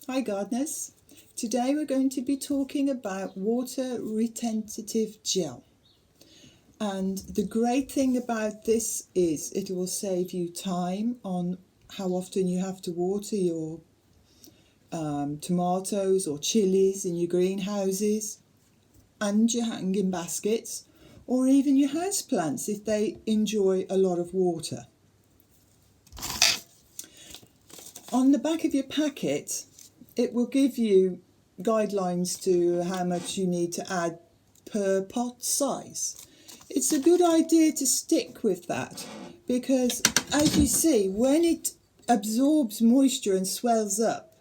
Hi gardeners, today we're going to be talking about water retentive gel, and the great thing about this is it will save you time on how often you have to water your tomatoes or chilies in your greenhouses and your hanging baskets, or even your houseplants if they enjoy a lot of water. On the back of your packet it will give you guidelines to how much you need to add per pot size. It's a good idea to stick with that because, as you see, when it absorbs moisture and swells up,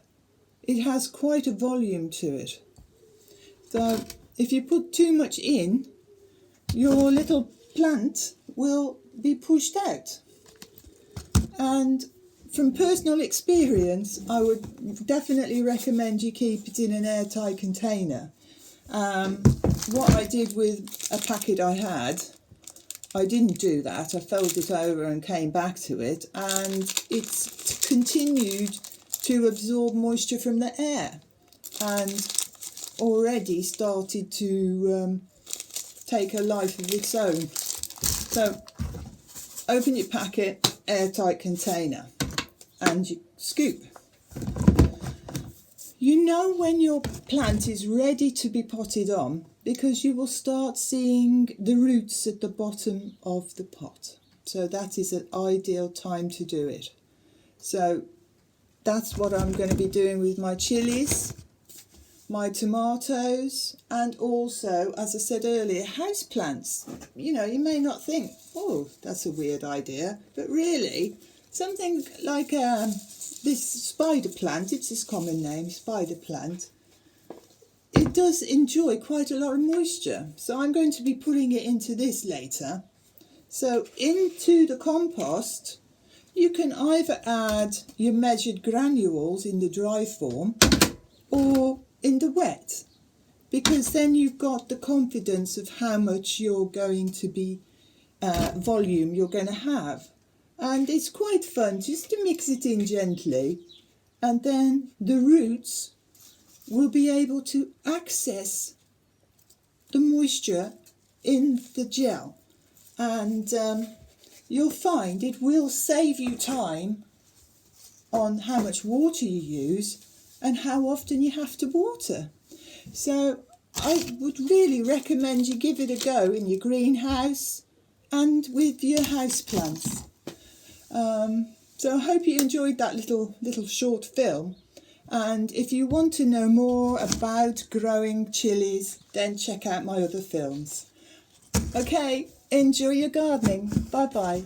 it has quite a volume to it. So if you put too much in, your little plant will be pushed out. And from personal experience, I would definitely recommend you keep it in an airtight container. What I did with a packet I had, I didn't do that. I folded it over and came back to it, and it's continued to absorb moisture from the air and already started to take a life of its own. So open your packet, airtight container, and you scoop. You know when your plant is ready to be potted on because you will start seeing the roots at the bottom of the pot. So that is an ideal time to do it. So that's what I'm going to be doing with my chilies, my tomatoes, and also, as I said earlier, houseplants. You know, you may not think, oh, that's a weird idea, but really, something like this spider plant, it's its common name, spider plant, it does enjoy quite a lot of moisture. So I'm going to be putting it into this later. So into the compost, you can either add your measured granules in the dry form or in the wet, because then you've got the confidence of how much you're going to be, volume you're going to have. And it's quite fun just to mix it in gently, and then the roots will be able to access the moisture in the gel, and you'll find it will save you time on how much water you use and how often you have to water. So I would really recommend you give it a go in your greenhouse and with your houseplants. So I hope you enjoyed that little short film, and if you want to know more about growing chilies, then check out my other films. Okay, enjoy your gardening. Bye bye.